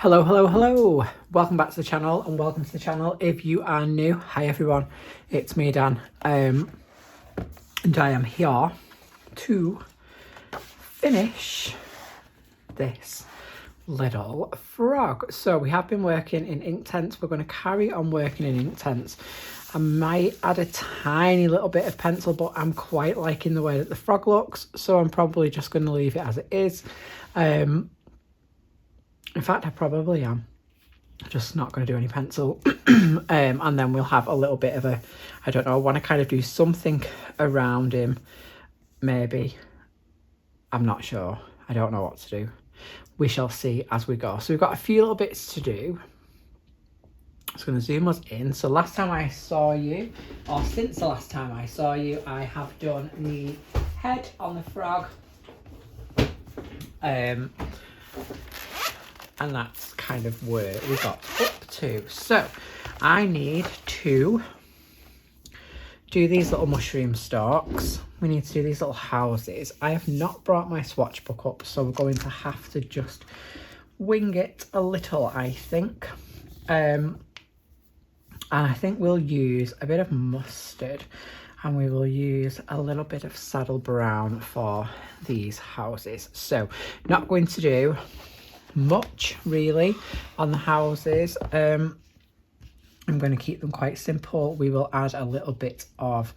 Hello. Welcome back to the channel and welcome to the channel if you are new. Hi everyone, it's me Dan, and I am here to finish this little frog. So we have been working in Inktense. We're going to carry on working in Inktense. I might add a tiny little bit of pencil, but I'm quite liking the way that the frog looks, so I'm probably just going to leave it as it is. In fact, I probably am just not going to do any pencil. And then we'll have a little bit of a, I don't know, I want to kind of do something around him, maybe. I'm not sure. I don't know what to do. We shall see as we go. So we've got a few little bits to do. I'm just going to zoom us in. So last time I saw you, or since the last time I saw you, I have done the head on the frog. And that's kind of where we got up to. So I need to do these little mushroom stalks. We need to do these little houses. I have not brought my swatch book up, so we're going to have to just wing it a little, I think. And I think we'll use a bit of mustard and we will use a little bit of saddle brown for these houses. So not going to do much really on the houses. I'm going to keep them quite simple. We will add a little bit of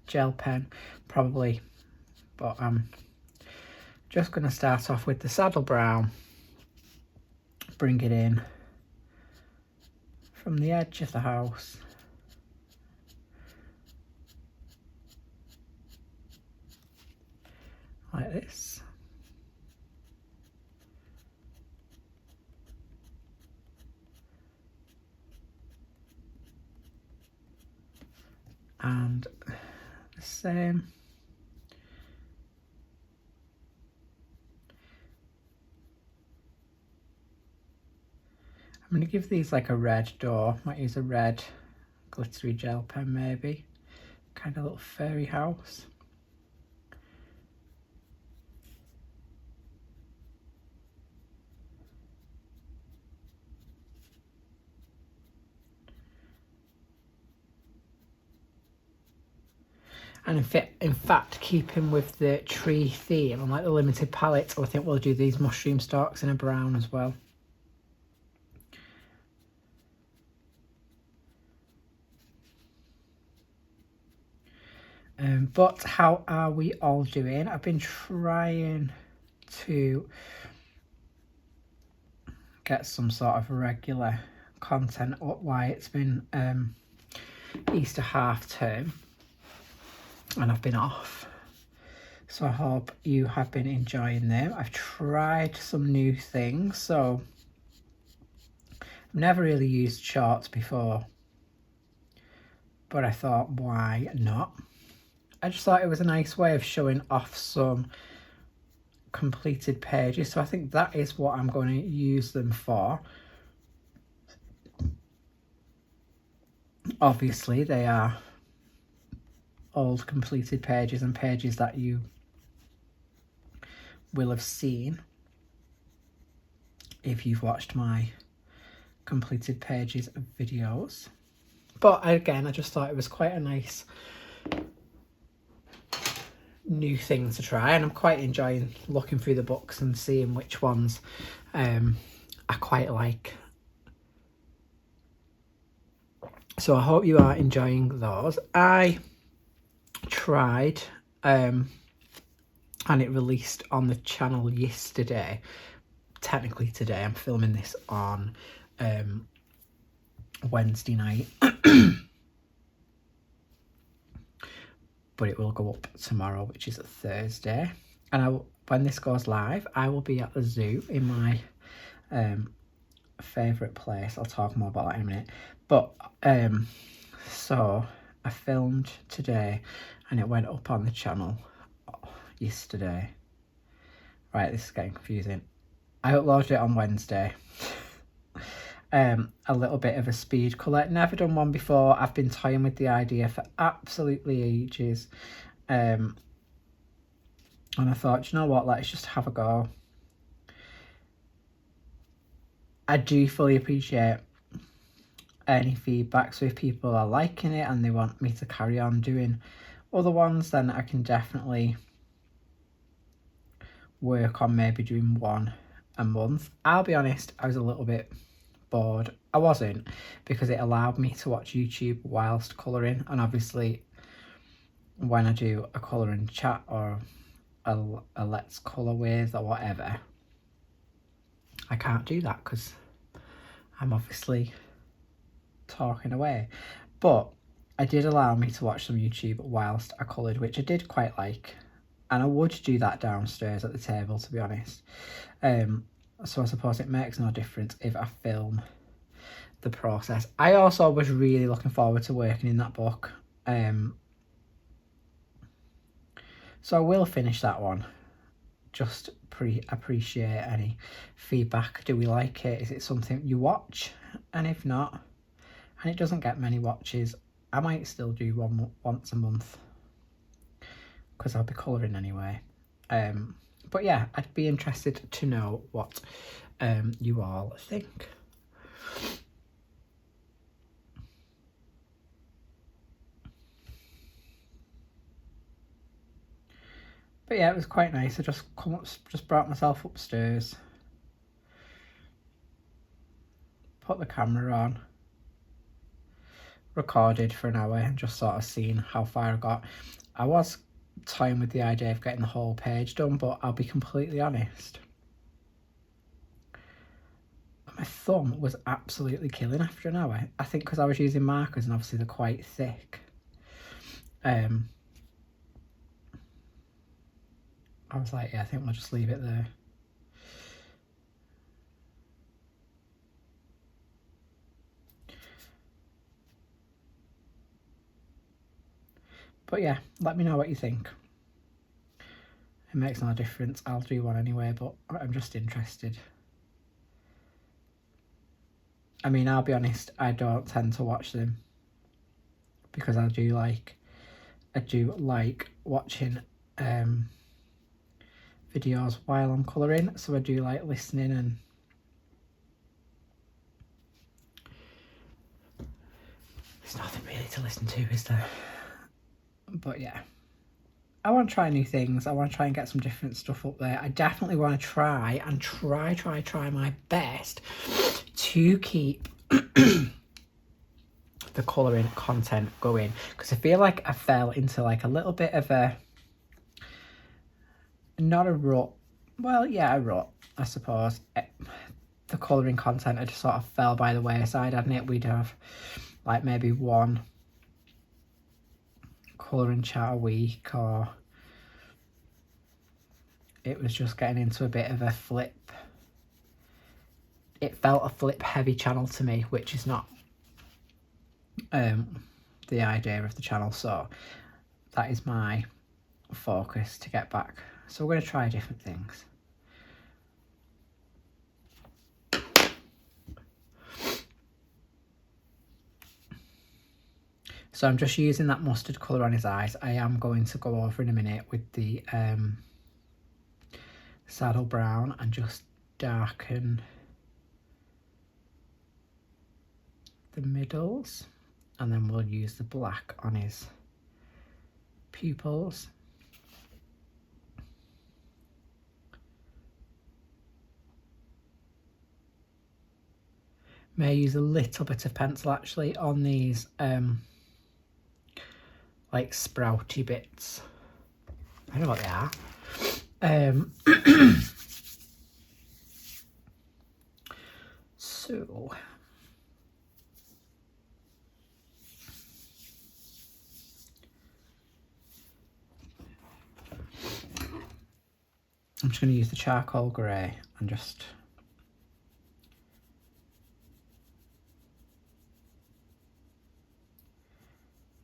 gel pen probably, but I'm just going to start off with the saddle brown, bring it in from the edge of the house, like this. And the same. I'm going to give these like a red door. Might use a red glittery gel pen maybe. Kind of little fairy house. And in fact, keeping with the tree theme and like the limited palette, I think we'll do these mushroom stalks in a brown as well. But how are we all doing? I've been trying to get some sort of regular content up while it's been Easter half term. And I've been off, so I hope you have been enjoying them. I've tried some new things, so I've never really used shorts before, but I thought, why not? I just thought it was a nice way of showing off some completed pages, so I think that is what I'm going to use them for. Obviously they are old completed pages and pages that you will have seen if you've watched my completed pages videos. But again, I just thought it was quite a nice new thing to try, and I'm quite enjoying looking through the books and seeing which ones I quite like. So I hope you are enjoying those. I tried and it released on the channel yesterday. Technically today, I'm filming this on Wednesday night. But it will go up tomorrow, which is a Thursday. And when this goes live, I will be at the zoo in my favourite place. I'll talk more about that in a minute. But so I filmed today and it went up on the channel yesterday. Right, this is getting confusing. I uploaded it on Wednesday. A little bit of a speed colour. Never done one before. I've been toying with the idea for absolutely ages. And I thought, you know what, let's just have a go. I do fully appreciate any feedback. So if people are liking it and they want me to carry on doing other ones, then I can definitely work on maybe doing one a month. I'll be honest, I was a little bit bored. I wasn't, because it allowed me to watch YouTube whilst colouring, and obviously when I do a colouring chat or a let's colour with or whatever, I can't do that because I'm obviously talking away. But I did allow me to watch some YouTube whilst I coloured, which I did quite like, and I would do that downstairs at the table, to be honest. So I suppose it makes no difference if I film the process. I also was really looking forward to working in that book, so I will finish that one. Just appreciate any feedback. Do we like it? Is it something you watch? And if not, and it doesn't get many watches, I might still do one once a month, because I'll be colouring anyway. But yeah, I'd be interested to know what you all think. But yeah, it was quite nice. I just brought myself upstairs, put the camera on, recorded for an hour, and just sort of seen how far I got. I was toying with the idea of getting the whole page done, but I'll be completely honest, my thumb was absolutely killing after an hour. I think because I was using markers and obviously they're quite thick. I was like, yeah, I think we'll just leave it there. But yeah, let me know what you think. It makes no difference. I'll do one anyway, but I'm just interested. I mean, I'll be honest, I don't tend to watch them because I do like watching videos while I'm colouring, so I do like listening, and there's nothing really to listen to, is there? But yeah, I want to try new things. I want to try and get some different stuff up there. I definitely want to try my best to keep the colouring content going, because I feel like I fell into like a little bit of a, not a rut, well, yeah, a rut, I suppose. The colouring content had sort of fell by the wayside, hadn't it? We'd have like maybe one colouring chat a week, or it was just getting into a bit of a flip. It felt a flip heavy channel to me, which is not the idea of the channel, so that is my focus to get back. So we're going to try different things. So I'm just using that mustard colour on his eyes. I am going to go over in a minute with the saddle brown and just darken the middles, and then we'll use the black on his pupils. May use a little bit of pencil actually on these like sprouty bits. I don't know what they are. So I'm just going to use the charcoal grey and just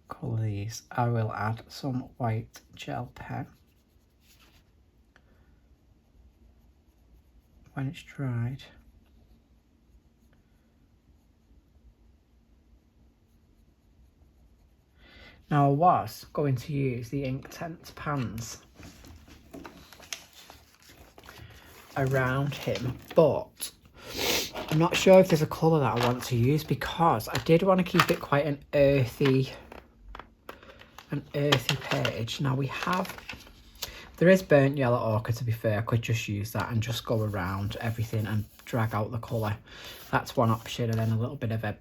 colour these. I will add some white gel pen when it's dried. Now I was going to use the Inktense pans around him, but I'm not sure if there's a colour that I want to use because I did want to keep it quite an earthy page. Now we have, there is burnt yellow ochre, to be fair. I could just use that and just go around everything and drag out the colour. That's one option, and then a little bit of a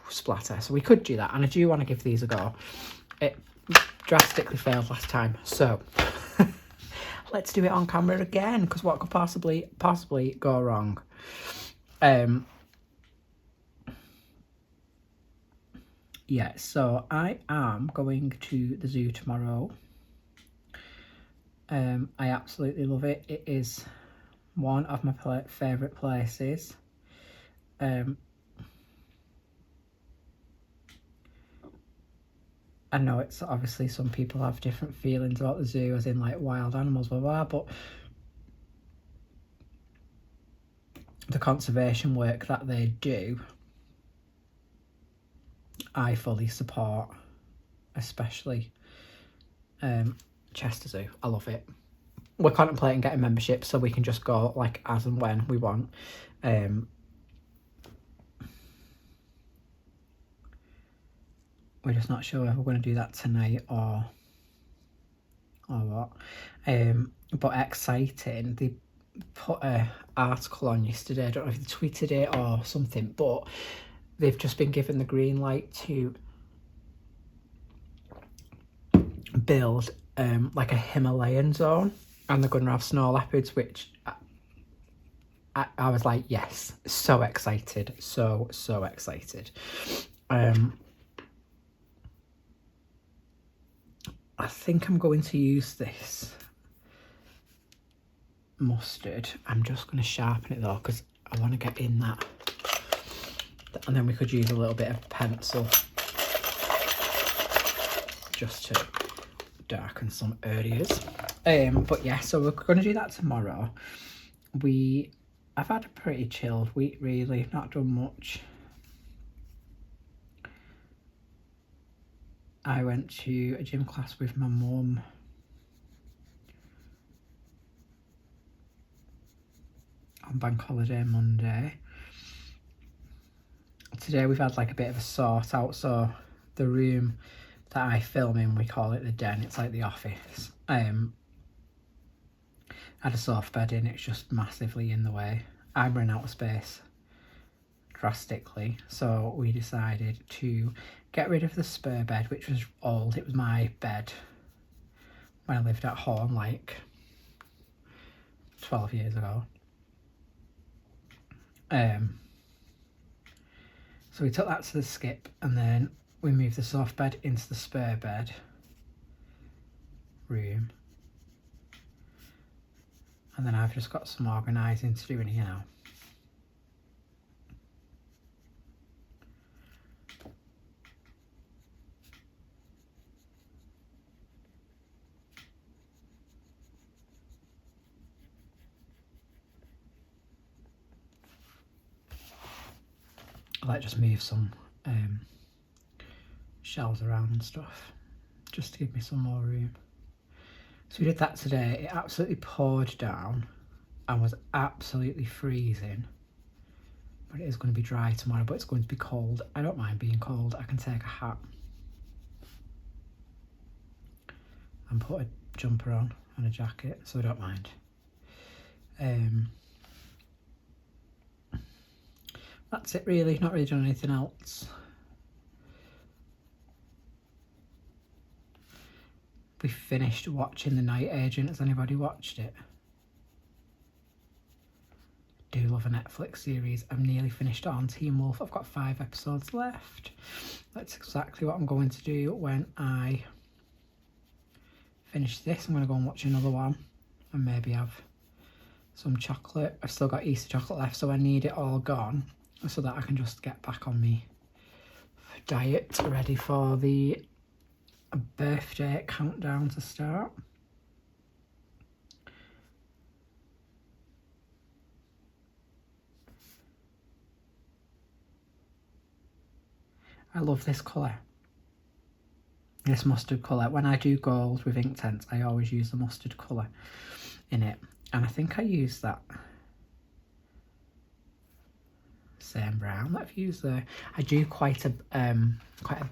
splatter. So we could do that, and I do want to give these a go. It drastically failed last time, so let's do it on camera again, because what could possibly go wrong? Yeah, so I am going to the zoo tomorrow. I absolutely love it. It is one of my favourite places. I know it's obviously some people have different feelings about the zoo, as in like wild animals, blah, blah, but the conservation work that they do, I fully support, especially Chester Zoo. I love it. We're contemplating getting membership so we can just go like as and when we want. We're just not sure if we're going to do that tonight or what. But exciting. They put an article on yesterday. I don't know if they tweeted it or something, but they've just been given the green light to build like a Himalayan zone, and they're going to have snow leopards, which I was like, yes, so excited, so excited. I think I'm going to use this mustard. I'm just going to sharpen it though, because I want to get in that. And then we could use a little bit of pencil just to darken some areas. But yeah, so we're going to do that tomorrow. I've had a pretty chilled week, really, not done much. I went to a gym class with my mum. On bank holiday Monday. Today we've had like a bit of a sort out, so the room that I film in, we call it the den, it's like the office. Had a soft bed in, it's just massively in the way. I'm running out of space drastically, so we decided to get rid of the spare bed, which was old. It was my bed when I lived at home like 12 years ago. So we took that to the skip, and then we moved the soft bed into the spare bed room. And then I've just got some organising to do in here now. I like just move some shelves around and stuff, just to give me some more room. So we did that today. It absolutely poured down and was absolutely freezing. But it is going to be dry tomorrow, but it's going to be cold. I don't mind being cold. I can take a hat and put a jumper on and a jacket, so I don't mind. That's it really, not really done anything else. We finished watching The Night Agent. Has anybody watched it? I do love a Netflix series. I'm nearly finished it on Teen Wolf. I've got 5 episodes left. That's exactly what I'm going to do when I finish this. I'm going to go and watch another one and maybe have some chocolate. I've still got Easter chocolate left, so I need it all gone so that I can just get back on my diet, ready for the birthday countdown to start. I love this colour, this mustard colour. When I do gold with Inktense, I always use the mustard colour in it, and I think I use that same brown that I've used there. I do quite a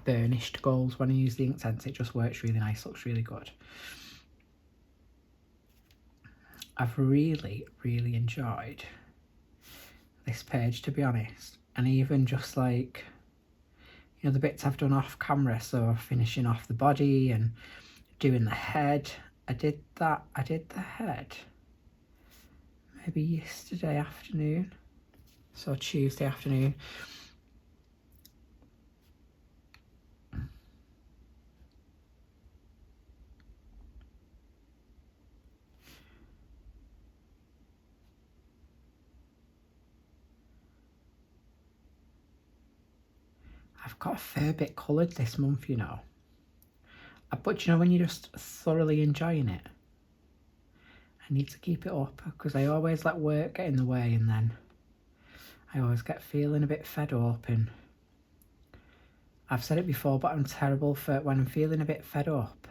burnished gold when I use the Inktense. It just works really nice, looks really good. I've really enjoyed this page, to be honest, and even just like, you know, the bits I've done off camera, so finishing off the body and doing the head. I did the head maybe yesterday afternoon, so Tuesday afternoon. I've got a fair bit coloured this month, you know. But you know, when you're just thoroughly enjoying it, I need to keep it up, because I always let work get in the way, and then I always get feeling a bit fed up. And I've said it before, but I'm terrible for when I'm feeling a bit fed up.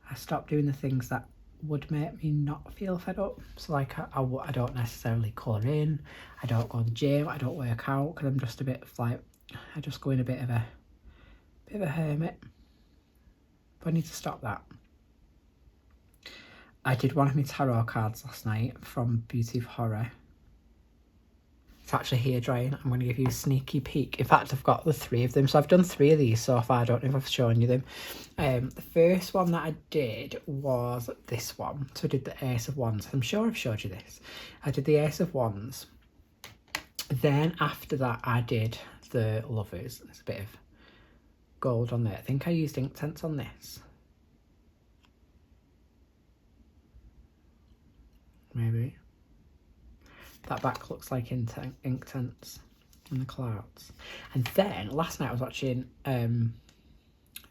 I stop doing the things that would make me not feel fed up. So like I don't necessarily colour in, I don't go to the gym, I don't work out, because I'm just a bit like, I just go in a bit of a hermit. But I need to stop that. I did one of my tarot cards last night from Beauty of Horror. It's actually hair drying. I'm going to give you a sneaky peek. In fact, I've got the 3 of them. So I've done 3 of these so far. I don't know if I've shown you them. The first one that I did was this one. So I did the Ace of Wands. I'm sure I've showed you this. I did the Ace of Wands. Then after that, I did the Lovers. There's a bit of gold on there. I think I used Inktense on this. Maybe. That back looks like Inktense in the clouds. And then last night I was watching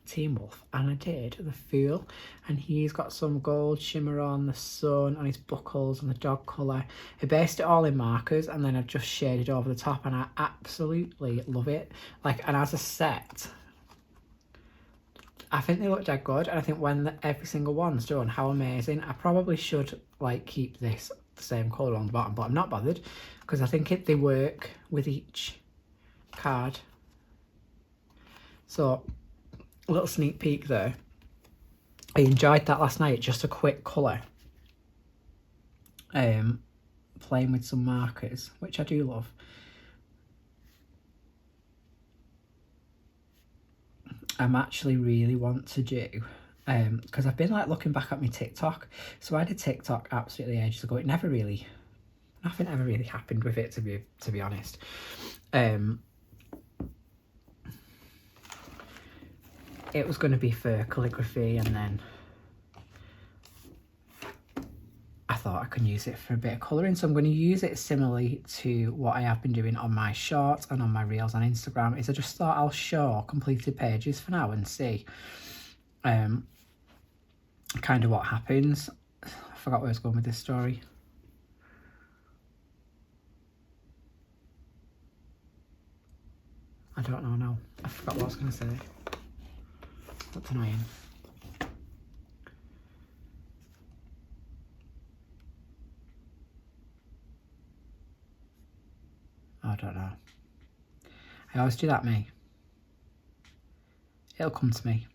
Teen Wolf, and I did the Fool, and he's got some gold shimmer on the sun, on his buckles, and the dog colour. I based it all in markers, and then I've just shaded over the top, and I absolutely love it. Like, and as a set, I think they look dead good, and I think when every single one's done, how amazing. I probably should like keep this the same colour on the bottom, but I'm not bothered, because I think they work with each card. So a little sneak peek there. I enjoyed that last night, just a quick colour. Playing with some markers, which I do love. I'm actually really want to do, because I've been like looking back at my TikTok. So I did TikTok absolutely ages ago. It never really, nothing ever really happened with it, to be honest. It was going to be for calligraphy, and then I thought I could use it for a bit of colouring. So I'm going to use it similarly to what I have been doing on my shorts and on my reels on Instagram. Is I just thought I'll show completed pages for now and see kind of what happens. I forgot where I was going with this story. I don't know now. I forgot what I was going to say. That's annoying. I don't know. I always do that, me. It'll come to me.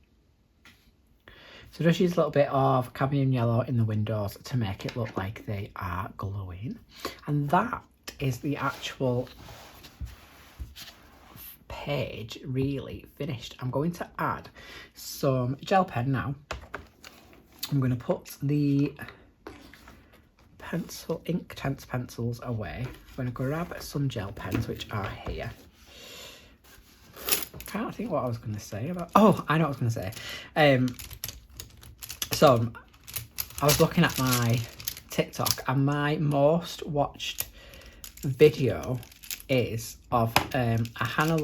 So just use a little bit of cadmium yellow in the windows to make it look like they are glowing. And that is the actual page really finished. I'm going to add some gel pen now. I'm going to put the Inktense pencils away. I'm going to grab some gel pens, which are here. I can't think what I was going to say about... Oh, I know what I was going to say. So, I was looking at my TikTok, and my most watched video is of a Hanna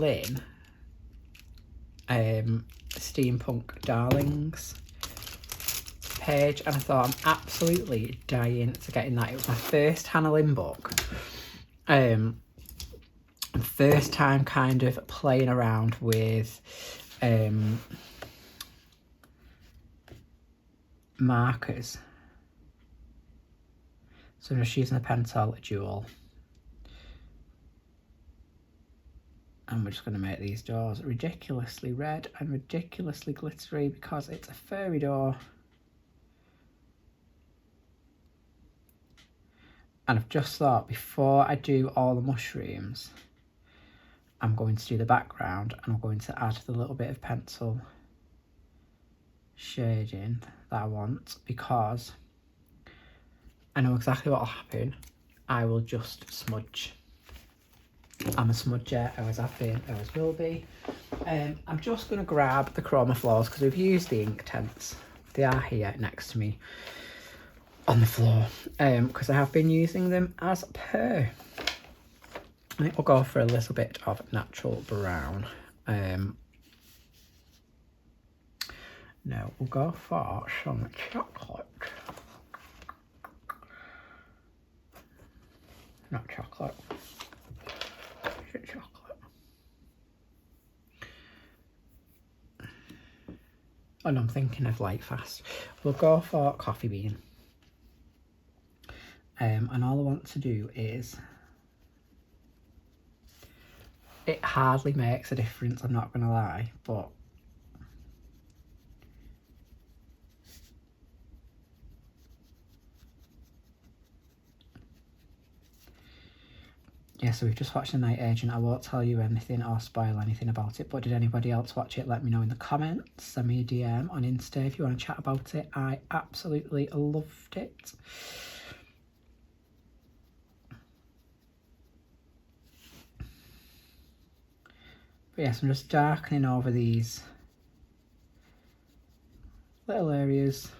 Steampunk Darlings page, and I thought I'm absolutely dying to get in that. It was my first Hanna book. First time kind of playing around with markers. So I'm just using a pentel, a jewel, And we're just going to make these doors ridiculously red and ridiculously glittery because it's a furry door. And I've just thought, before I do all the mushrooms, I'm going to do the background and I'm going to add the little bit of pencil shading that I want, because I know exactly what will happen. I will just smudge. I'm a smudger, I always have been, I always will be. I'm just going to grab the chroma floors because we've used the Inktense. They are here next to me on the floor because I have been using them as per. I think we'll go for a little bit of natural brown. No, we'll go for some chocolate. Not chocolate. Is it chocolate? Oh no, I'm thinking of light fast. We'll go for coffee bean. And all I want to do is, it hardly makes a difference, I'm not gonna lie, but yeah, so we've just watched The Night Agent. I won't tell you anything or spoil anything about it, but did anybody else watch it? Let me know in the comments. Send me a DM on Insta if you want to chat about it. I absolutely loved it. But yes, I'm just darkening over these little areas.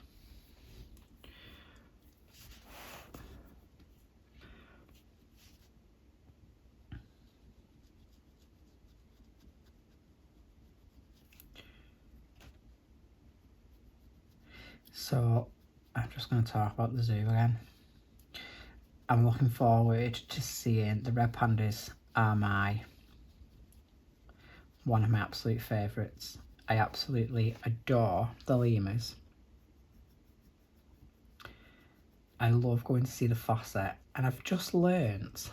So I'm just going to talk about the zoo again. I'm looking forward to seeing the red pandas. Are one of my absolute favourites. I absolutely adore the lemurs. I love going to see the fossa, and I've just learnt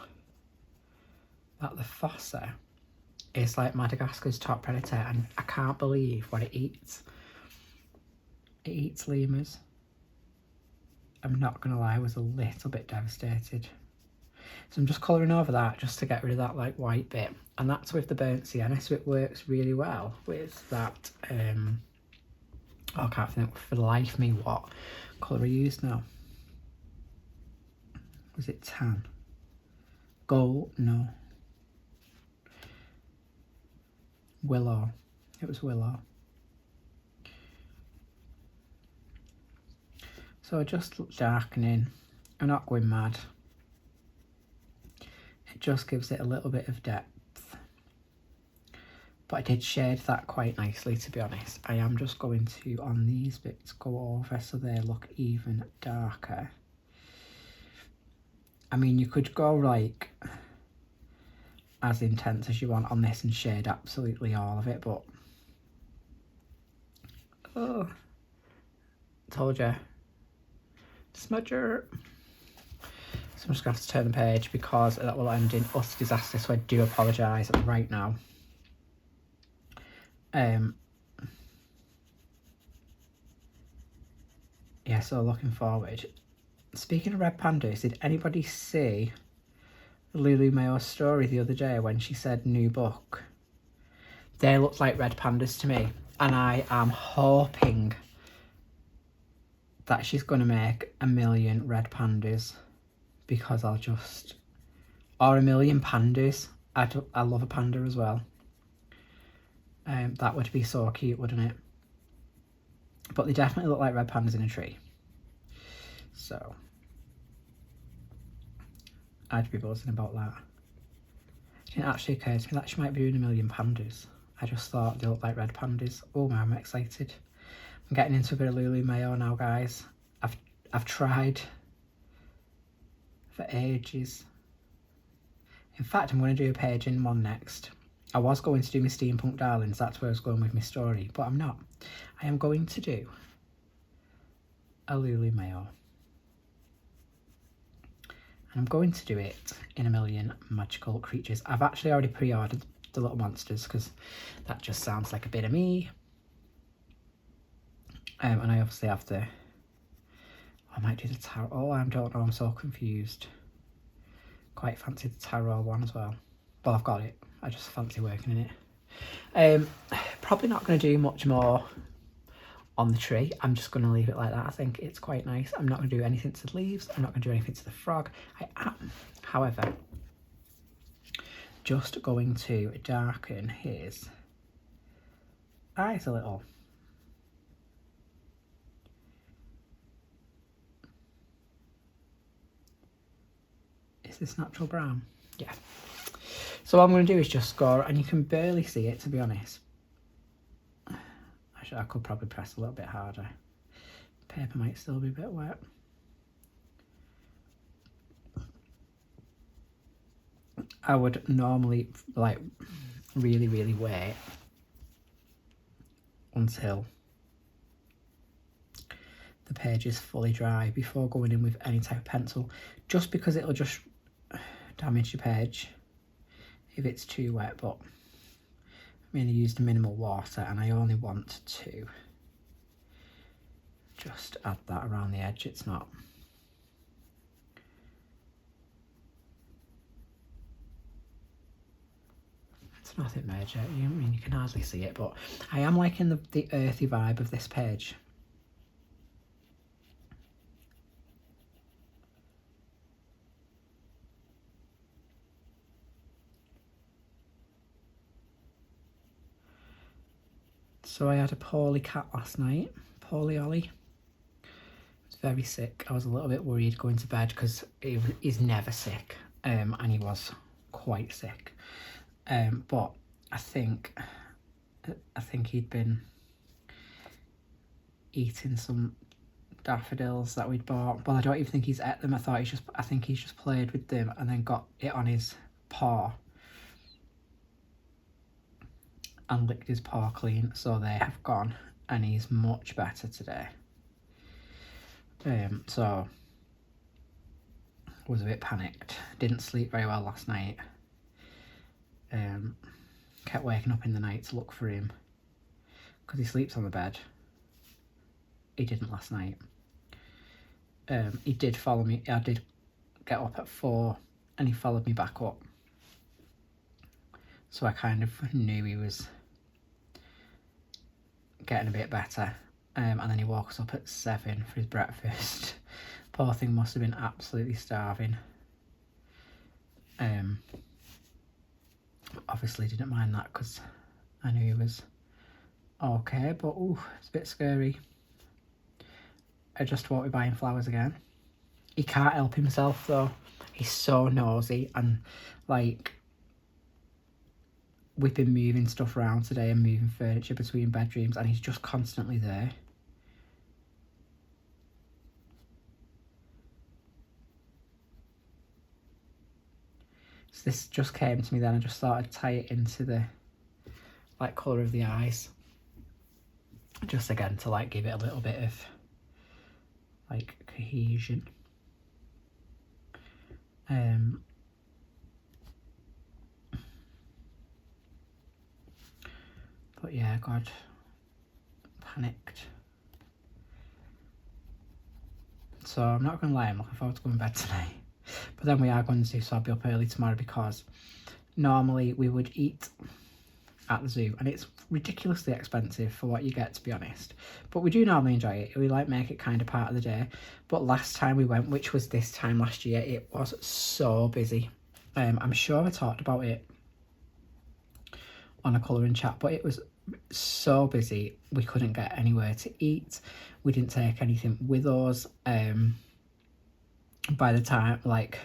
that the fossa is like Madagascar's top predator, and I can't believe what it eats. It eats lemurs. I'm not gonna lie, I was a little bit devastated. So I'm just colouring over that just to get rid of that like white bit, and that's with the burnt sienna, so it works really well with that. I can't think for the life of me what colour I used now. Was it tan? Gold? No. Willow. It was willow. So just darkening. I'm not going mad. It just gives it a little bit of depth. But I did shade that quite nicely, to be honest. I am just going to, on these bits, go over so they look even darker. I mean, you could go like as intense as you want on this and shade absolutely all of it, but oh, told you, smudger. So I'm just gonna have to turn the page because that will end in utter disaster, so I do apologise right now. Yeah, so looking forward. Speaking of red pandas, did anybody see Lulu Mayo's story the other day when she said new book? They look like red pandas to me, and I am hoping that she's going to make 1 million red pandas, because I'll just, or 1 million pandas. I love a panda as well. That would be so cute, wouldn't it? But they definitely look like red pandas in a tree. So I'd be buzzing about that. It didn't actually occur to me that she might be doing 1 million pandas. I just thought they look like red pandas. Oh man, I'm excited. I'm getting into a bit of Lulu Mayo now, guys. I've tried for ages. In fact, I'm going to do a page in one next. I was going to do my Steampunk Darlings, that's where I was going with my story, but I'm not. I am going to do a Lulu Mayo. And I'm going to do it in 1 million magical creatures. I've actually already pre-ordered the little monsters, because that just sounds like a bit of me. And I obviously have the, I might do the tarot. Oh, I don't know, I'm so confused. Quite fancy the tarot one as well. Well, I've got it. I just fancy working in it. Probably not going to do much more on the tree. I'm just going to leave it like that. I think it's quite nice. I'm not going to do anything to the leaves. I'm not going to do anything to the frog. I am, however, just going to darken his eyes a little. Is this natural brown? Yeah. So what I'm going to do is just score, and you can barely see it, to be honest. Actually, I could probably press a little bit harder. Paper might still be a bit wet. I would normally like really wait until the page is fully dry before going in with any type of pencil, just because it'll just damage your page if it's too wet. But I mainly used minimal water, and I only want to just add that around the edge. It's not, it's nothing major. I mean, you can hardly see it, but I am liking the earthy vibe of this page. So I had a poorly cat last night, poorly Ollie. He was very sick. I was a little bit worried going to bed because he's never sick, and he was quite sick. But I think he'd been eating some daffodils that we'd bought. Well, I don't even think he's ate them. I think he's just played with them and then got it on his paw and licked his paw clean, so they have gone, and he's much better today. So was a bit panicked. Didn't sleep very well last night. Kept waking up in the night to look for him because he sleeps on the bed. He didn't last night. He did follow me. I did get up at 4 and he followed me back up, so I kind of knew he was getting a bit better. And then he woke us up at 7 for his breakfast. Poor thing must have been absolutely starving. Obviously didn't mind that because I knew he was okay, but ooh, it's a bit scary. I just won't be buying flowers again. He can't help himself though. He's so nosy, and like, we've been moving stuff around today and moving furniture between bedrooms, and he's just constantly there. So this just came to me then. I just thought I'd tie it into the like colour of the eyes, just again to like give it a little bit of like cohesion. But yeah, God, panicked. So I'm not gonna lie, I'm looking forward to going to bed tonight. But then we are going to, so I'll be up early tomorrow, because normally we would eat at the zoo, and it's ridiculously expensive for what you get, to be honest. But we do normally enjoy it. We like make it kind of part of the day. But last time we went, which was this time last year, it was so busy. I'm sure I talked about it on a colouring chat, but it was so busy we couldn't get anywhere to eat. We didn't take anything with us. By the time, like,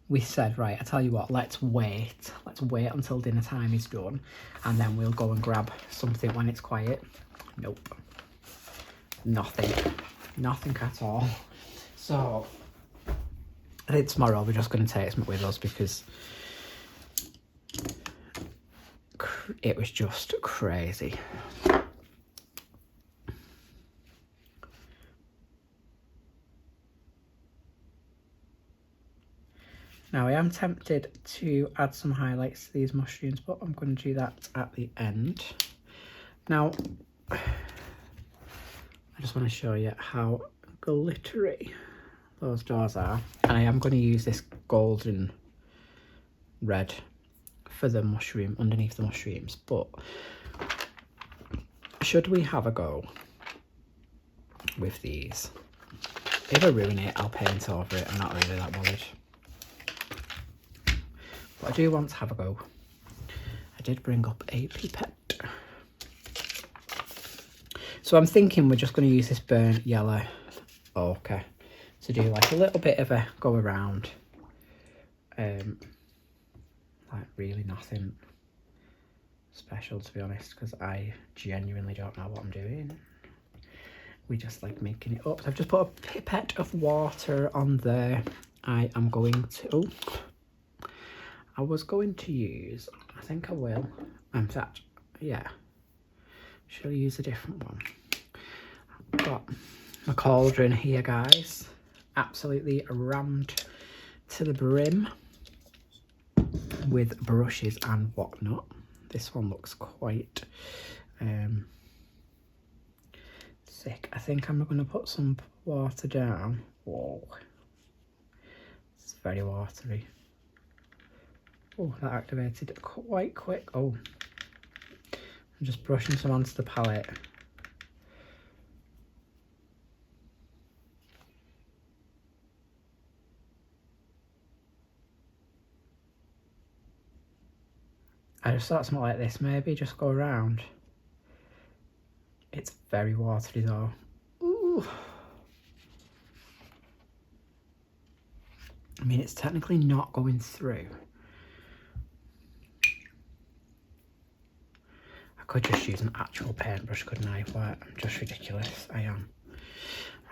we said, right, I tell you what, let's wait until dinner time is done, and then we'll go and grab something when it's quiet. Nope, nothing at all. So I think tomorrow we're just going to take some with us, because it was just crazy. Now I am tempted to add some highlights to these mushrooms, but I'm going to do that at the end. Now, I just want to show you how glittery those doors are. And I am going to use this golden red for the mushroom, underneath the mushrooms. But should we have a go with these? If I ruin it, I'll paint over it. I'm not really that bothered. But I do want to have a go. I did bring up a pipette. So I'm thinking we're just going to use this burnt yellow ochre to do like a little bit of a go around. Like really nothing special, to be honest, because I genuinely don't know what I'm doing. We just like making it up. So I've just put a pipette of water on there. I am going to, I was going to use, I think I will. In fact, yeah. Shall I use a different one? I've got my cauldron here, guys. Absolutely rammed to the brim with brushes and whatnot. This one looks quite sick. I think I'm going to put some water down. Whoa. It's very watery. Oh, that activated quite quick. Oh. I'm just brushing some onto the palette. I just thought something like this, maybe just go around. It's very watery though. Ooh. I mean, it's technically not going through. I could just use an actual paintbrush, couldn't I? But I'm just ridiculous. I am.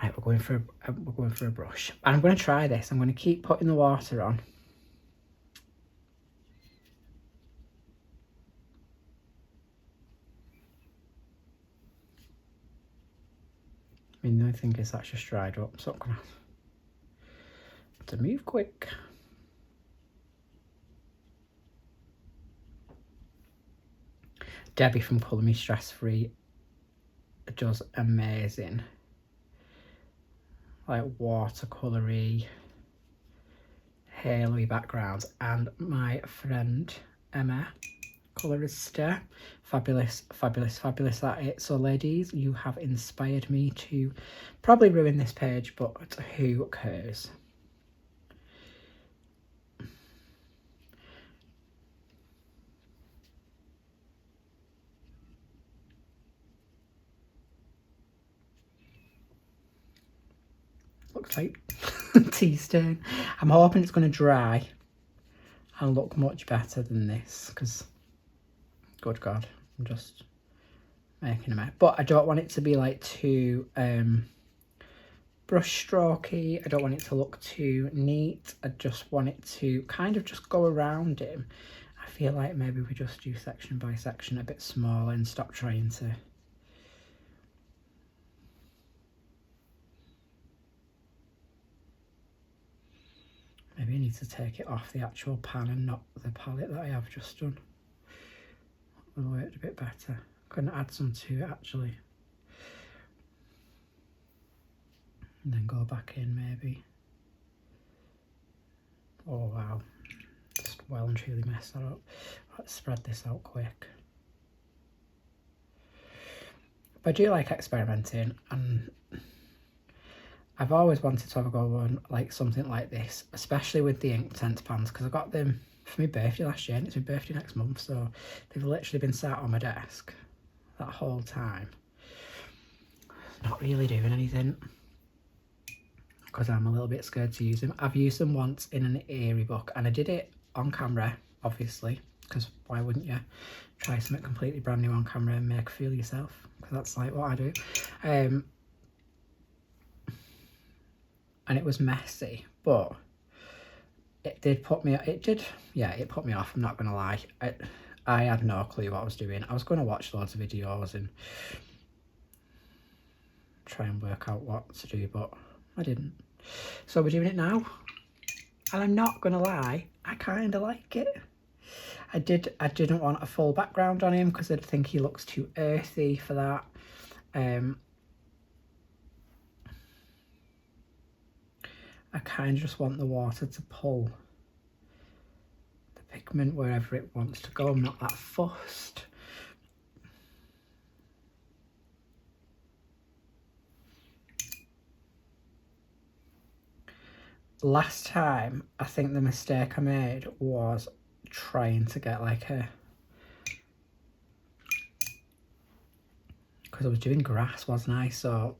Right, we're going for a brush. And I'm going to try this. I'm going to keep putting the water on. I mean, the only thing is that's just dried up, so I'm going to have to move quick. Debbie from Colour Me Stress Free does amazing, like watercolory, halo-y backgrounds, and my friend Emma, colorista, fabulous, fabulous, fabulous at it. So ladies, you have inspired me to probably ruin this page, but who cares? Looks like tea stain. I'm hoping it's going to dry and look much better than this, because good God, I'm just making a mess. But I don't want it to be like too brush strokey. I don't want it to look too neat. I just want it to kind of just go around him. I feel like maybe we just do section by section a bit smaller and stop trying to maybe I need to take it off the actual pan and not the palette that I have just done. It would have worked a bit better. Couldn't add some to it actually. And then go back in maybe. Oh wow. Just well and truly messed that up. Let's spread this out quick. But I do like experimenting, and I've always wanted to have a go on like something like this, especially with the Inktense pans, because I got them for my birthday last year and it's my birthday next month, so they've literally been sat on my desk that whole time. Not really doing anything because I'm a little bit scared to use them. I've used them once in an Eerie book and I did it on camera, obviously, because why wouldn't you try something completely brand new on camera and make a feel yourself, because that's like what I do. And it was messy, but it did put me, it put me off, I'm not gonna lie. I had no clue what I was doing. I was going to watch loads of videos and try and work out what to do, but I didn't. So we're doing it now. And I'm not gonna lie, I kind of like it. I didn't want a full background on him because I'd think he looks too earthy for that. I kind of just want the water to pull the pigment wherever it wants to go. I'm not that fussed. Last time, I think the mistake I made was trying to get like a... Because I was doing grass, wasn't I? So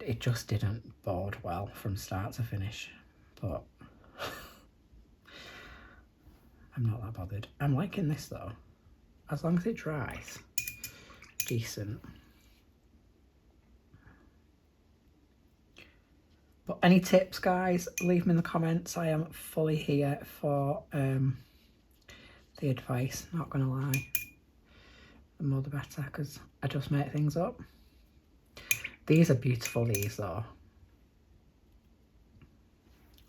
it just didn't bode well from start to finish. But I'm not that bothered. I'm liking this though. As long as it dries. Decent. But any tips, guys, leave them in the comments. I am fully here for the advice, not gonna lie. The more the better, because I just make things up. These are beautiful, these though.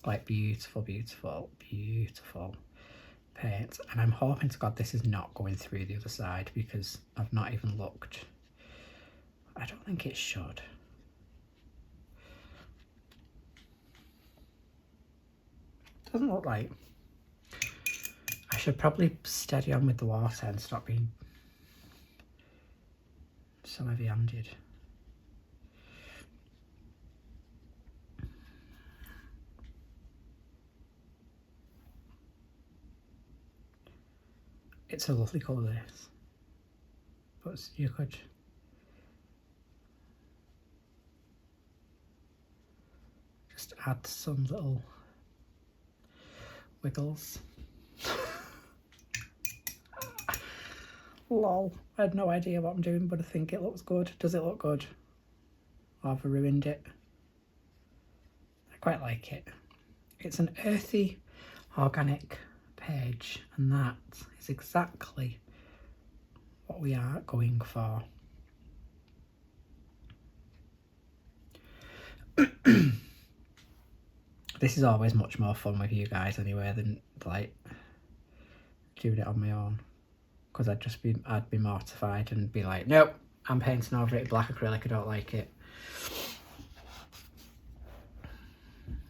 Like beautiful, beautiful, beautiful paint. And I'm hoping to God this is not going through the other side because I've not even looked. I don't think it should. Doesn't look like. I should probably steady on with the water and stop being so heavy-handed. It's a lovely colour, this. But you could... just add some little wiggles. Lol. I had no idea what I'm doing, but I think it looks good. Does it look good? Or have I ruined it? I quite like it. It's an earthy, organic page, and that is exactly what we are going for. This is always much more fun with you guys anyway than like doing it on my own. Because I'd be mortified and be like, nope, I'm painting over it black acrylic, I don't like it.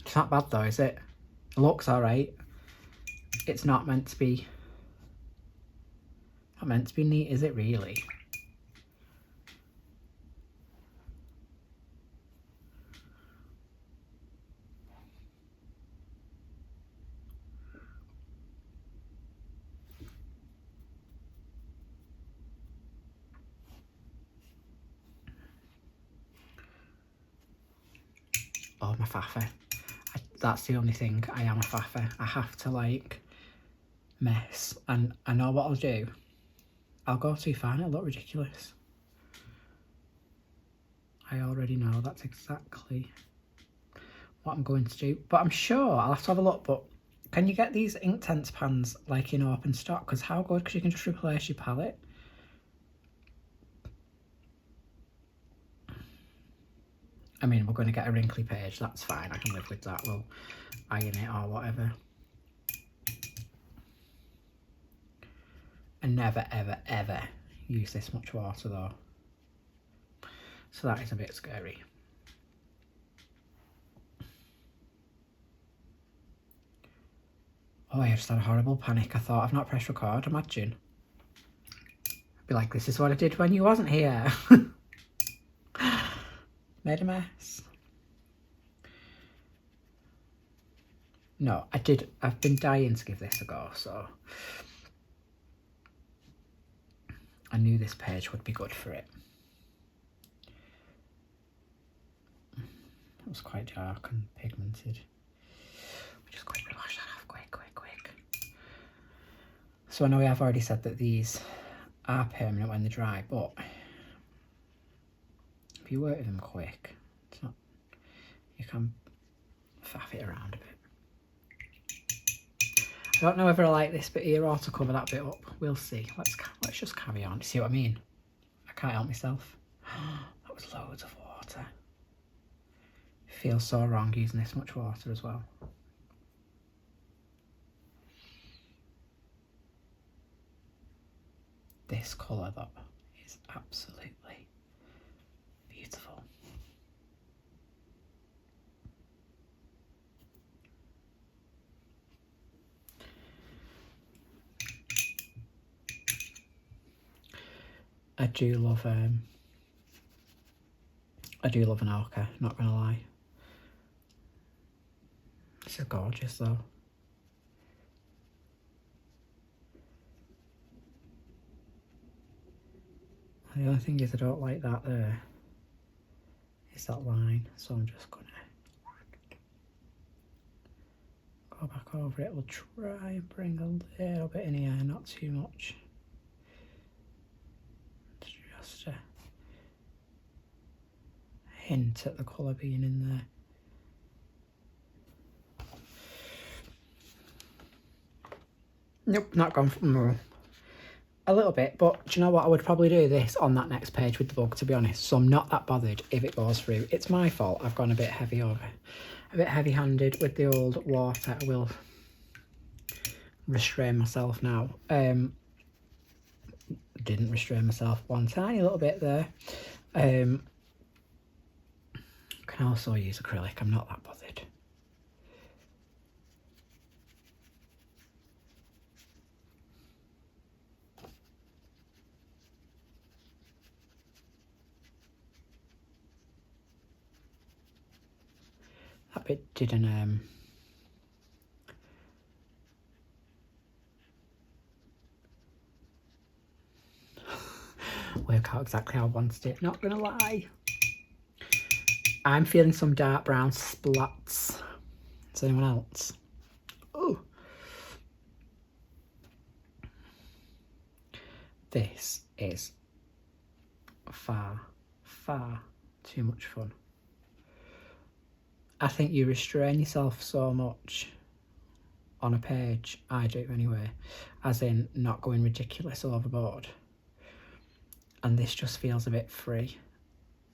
It's not bad though, is it? It looks alright. It's not meant to be neat, is it really? Oh, my faffer. That's the only thing. I am a faffer. I have to like mess, and I know what I'll do. I'll go too far and it'll look ridiculous. I already know that's exactly what I'm going to do. But I'm sure I'll have to have a look. But can you get these Inktense pans like in open stock? Because how good? Because you can just replace your palette. I mean, we're going to get a wrinkly page. That's fine. I can live with that. We'll iron it or whatever. I never, ever, ever use this much water though. So that is a bit scary. Oh, I just had a horrible panic. I thought I've not pressed record, imagine. I'd be like, this is what I did when you wasn't here. Made a mess. No, I've been dying to give this a go, so I knew this page would be good for it. It was quite dark and pigmented. We just quickly wash that off, quick. So I know I've already said that these are permanent when they dry, but if you work with them quick, it's not, you can faff it around a bit. I don't know whether I like this bit here or to cover that bit up. We'll see. Let's just carry on. See what I mean? I can't help myself. That was loads of water. feels so wrong using this much water as well. This colour though is absolutely beautiful. I do love an ochre, not gonna lie. It's gorgeous though. The only thing is I don't like that there. Is that line, so I'm just gonna go back over it. We'll try and bring a little bit in here, not too much. Just a hint at the colour being in there. Nope, not gone for more. A little bit, but do you know what? I would probably do this on that next page with the book, to be honest. So I'm not that bothered if it goes through. It's my fault. I've gone a bit heavy-handed with the old water. I will restrain myself now. Didn't restrain myself one tiny little bit there. Can also use acrylic. I'm not that bothered. That bit didn't work out exactly how I wanted it, not gonna lie. I'm feeling some dark brown splats. Is anyone else? Oh, this is far too much fun. I think you restrain yourself so much on a page, I do anyway, as in not going ridiculous overboard. And this just feels a bit free.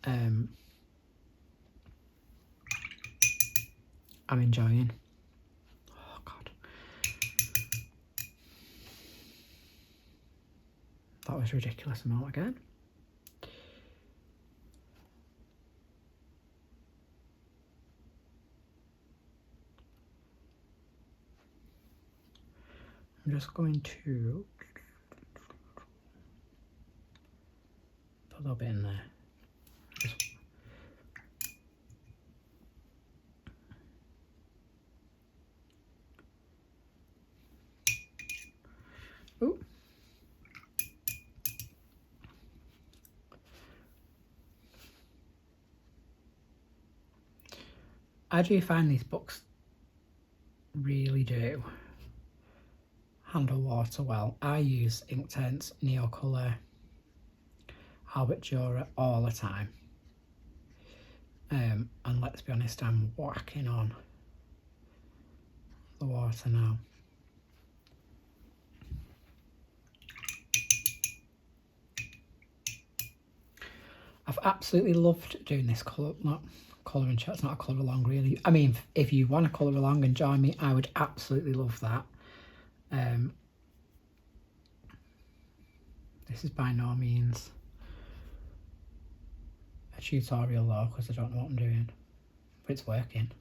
I'm enjoying. Oh God. That was a ridiculous amount again. I'm just going to put a little bit in there. Ooh. I do find these books really do handle water well. I use Inktense, Neocolor, Albert Dürer all the time. And let's be honest, I'm whacking on the water now. I've absolutely loved doing this colouring chat. It's not a colour along really. I mean, if you want to colour along and join me, I would absolutely love that. This is by no means a tutorial though, because I don't know what I'm doing, but it's working.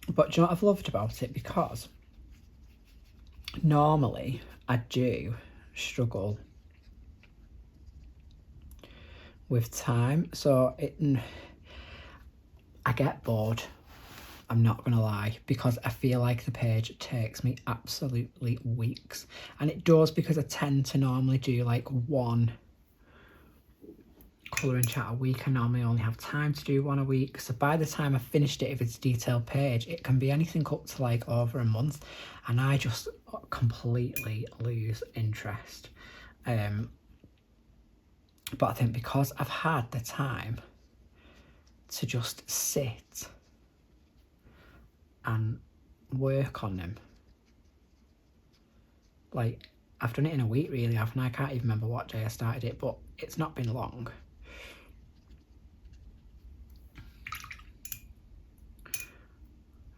But do you know what I've loved about it? Because normally I do struggle with time, so I get bored. I'm not gonna lie, because I feel like the page takes me absolutely weeks, and it does because I tend to normally do like one colouring chat a week. I normally only have time to do one a week, so by the time I've finished it, if it's a detailed page, it can be anything up to like over a month, and I just completely lose interest. But I think because I've had the time to just sit and work on them, like I've done it in a week really, haven't I? I can't even remember what day I started it, but it's not been long.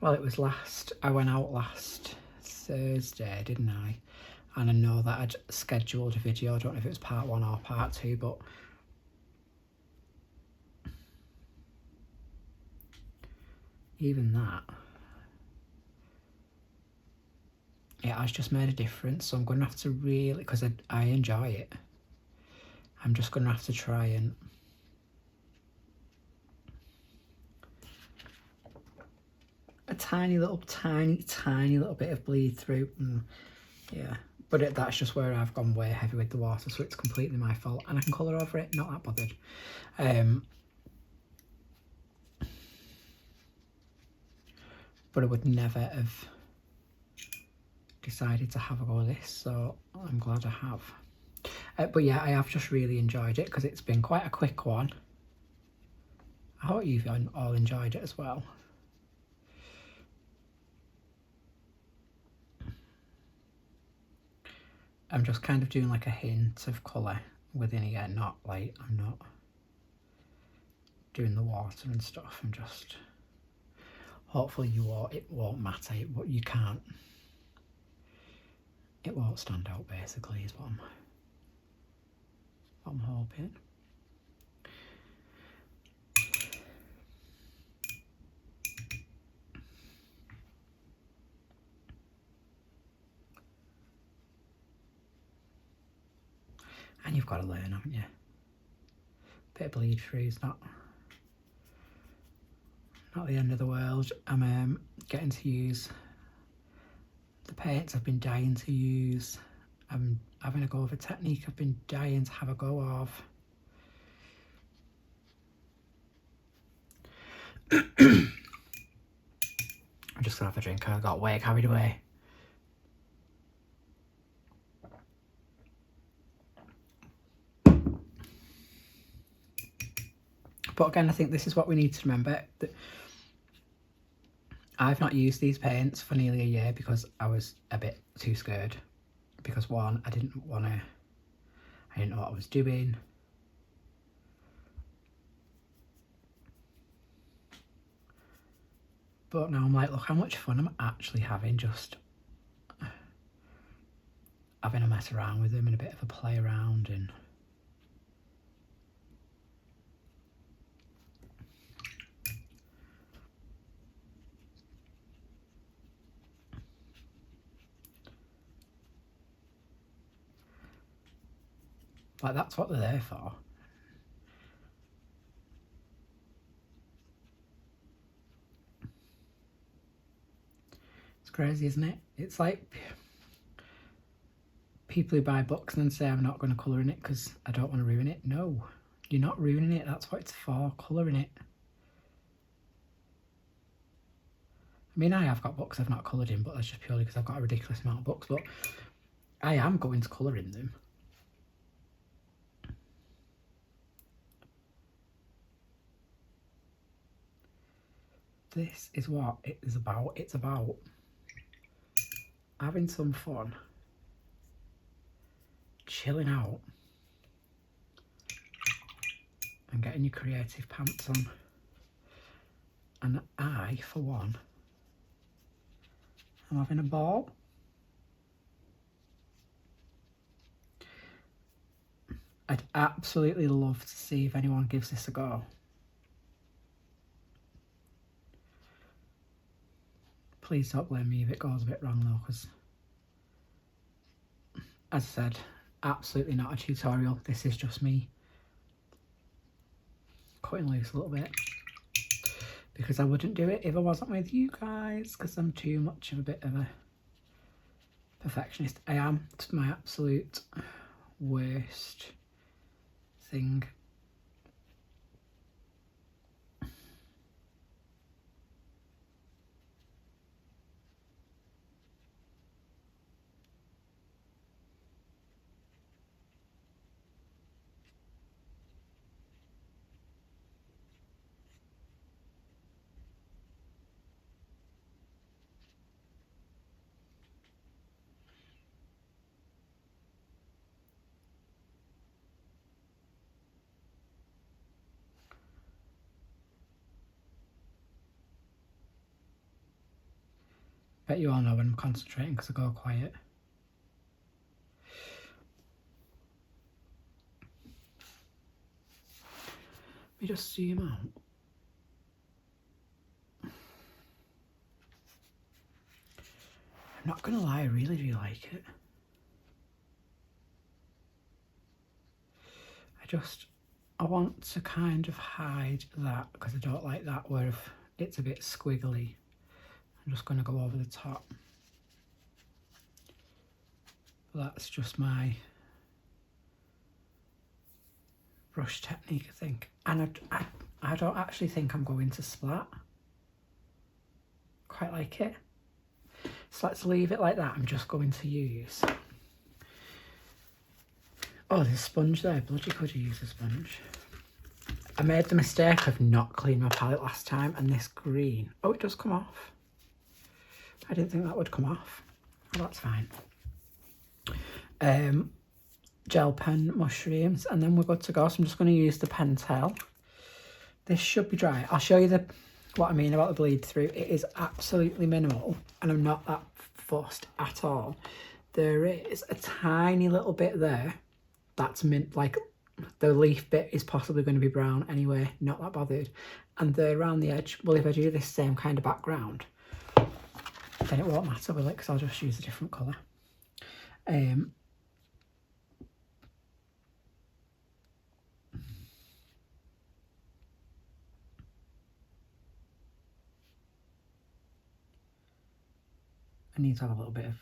Well, it was I went out last Thursday, didn't I? And I know that I'd scheduled a video. I don't know if it was part 1 or part 2, but even that, it has just made a difference. So I'm going to have to really, because I enjoy it, I'm just going to have to try and a tiny little bit of bleed through. Yeah, but that's just where I've gone way heavy with the water, so it's completely my fault, and I can colour over it, not that bothered. But I would never have decided to have a go at this, so I'm glad I have. But yeah, I have just really enjoyed it because it's been quite a quick one. I hope you've all enjoyed it as well. I'm just kind of doing like a hint of colour within here, not like, I'm not doing the water and stuff. I'm just, hopefully it won't matter, but you can't, it won't stand out basically is what I'm hoping. And you've got to learn, haven't you? Bit of bleed through is not the end of the world. I'm getting to use the paints I've been dying to use. I'm having a go of a technique I've been dying to have a go of. I'm just gonna have a drink. I got way carried away. But again, I think this is what we need to remember, that I've not used these paints for nearly a year because I was a bit too scared. Because one, I didn't know what I was doing. But now I'm like, look how much fun I'm actually having, just having a mess around with them and a bit of a play around. And like, that's what they're there for. It's crazy, isn't it? It's like people who buy books and then say I'm not going to colour in it because I don't want to ruin it. No, you're not ruining it. That's what it's for, colouring it. I mean, I have got books I've not coloured in, but that's just purely because I've got a ridiculous amount of books. But I am going to colour in them. This is what it is about. It's about having some fun, chilling out, and getting your creative pants on. And I, for one, am having a ball. I'd absolutely love to see if anyone gives this a go. Please don't blame me if it goes a bit wrong though, because as I said, absolutely not a tutorial. This is just me cutting loose a little bit, because I wouldn't do it if I wasn't with you guys, because I'm too much of a bit of a perfectionist. I am. It's my absolute worst thing. Bet you all know when I'm concentrating because I go quiet. Let me just zoom out. I'm not gonna lie, I really do like it. I want to kind of hide that because I don't like that where if it's a bit squiggly. I'm just gonna go over the top. That's just my brush technique, I think. And I don't actually think I'm going to splat. Quite like it. So let's leave it like that. I'm just going to use... Oh, there's a sponge there. Bloody could have used a sponge. I made the mistake of not cleaning my palette last time, and this green... Oh, it does come off. I didn't think that would come off. Oh, that's fine. Gel pen mushrooms, and then we're good to go. So I'm just going to use the Pentel. This should be dry. I'll show you what I mean about the bleed through. It is absolutely minimal, and I'm not that fussed at all. There is a tiny little bit there that's like the leaf bit is possibly going to be brown anyway, not that bothered. And there around the edge, well, if I do this same kind of background, then it won't matter, will it? Because I'll just use a different colour. I need to have a little bit of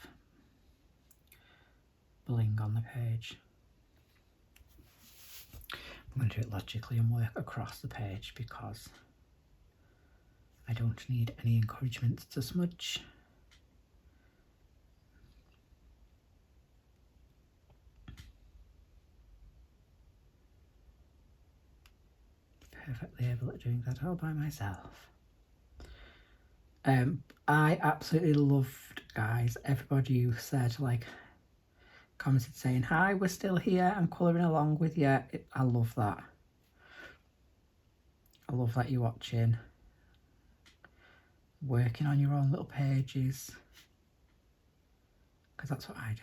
bling on the page. I'm going to do it logically and work across the page because I don't need any encouragement to smudge. Perfectly able at doing that all by myself. I absolutely loved, guys, everybody who said, like, commented saying, hi, we're still here, I'm colouring along with you. I love that. I love that you're watching, working on your own little pages, because that's what I do.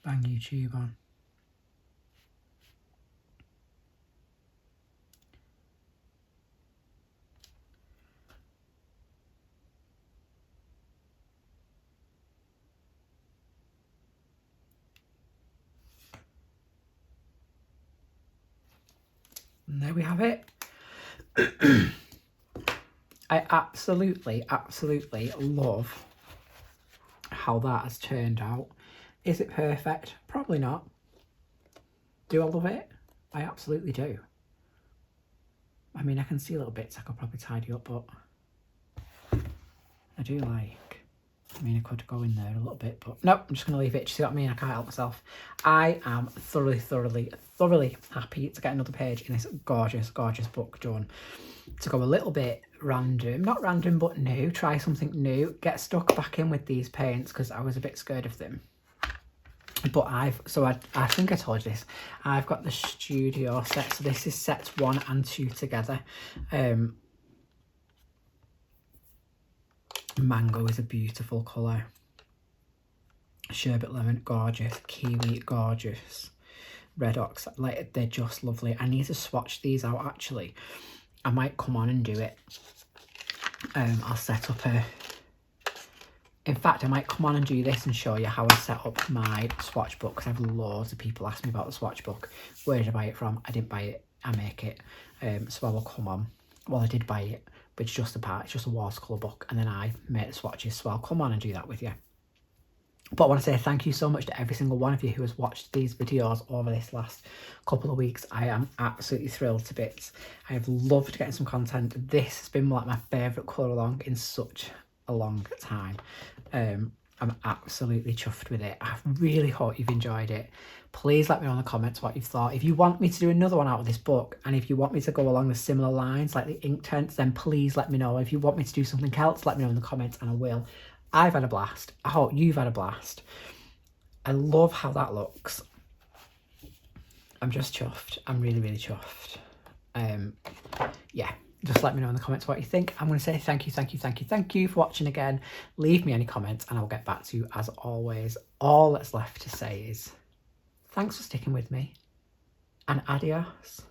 Bang YouTube on. And there we have it. I absolutely love how that has turned out. Is it perfect? Probably not. Do I love it? I absolutely do. I mean, I can see little bits I could probably tidy up, but I do like... I mean, I could go in there a little bit, but no, I'm just going to leave it. Do you see what I mean? I can't help myself. I am thoroughly happy to get another page in this gorgeous book done. To go a little bit random, not random, but new, try something new, get stuck back in with these paints because I was a bit scared of them. But I think I told you this, I've got the studio set, so this is sets 1 and 2 together. Mango is a beautiful colour. Sherbet lemon, gorgeous. Kiwi, gorgeous. Red ox, like, they're just lovely. I need to swatch these out, actually. I might come on and do it. I'll set up a... In fact, I might come on and do this and show you how I set up my swatch book, because I have loads of people ask me about the swatch book. Where did I buy it from? I didn't buy it, I make it. So I will come on. Well, I did buy it, but it's just it's just a watercolour book, and then I make the swatches, so I'll come on and do that with you. But I want to say thank you so much to every single one of you who has watched these videos over this last couple of weeks. I am absolutely thrilled to bits. I have loved getting some content. This has been like my favourite colour along in such a long time. I'm absolutely chuffed with it. I really hope you've enjoyed it. Please let me know in the comments what you've thought. If you want me to do another one out of this book, and if you want me to go along the similar lines like the Inktense, then please let me know. If you want me to do something else, let me know in the comments and I will. I've had a blast. I hope you've had a blast. I love how that looks. I'm just chuffed. I'm really chuffed. yeah, just let me know in the comments what you think. I'm going to say thank you for watching again. Leave me any comments and I'll get back to you as always. All that's left to say is thanks for sticking with me and adios.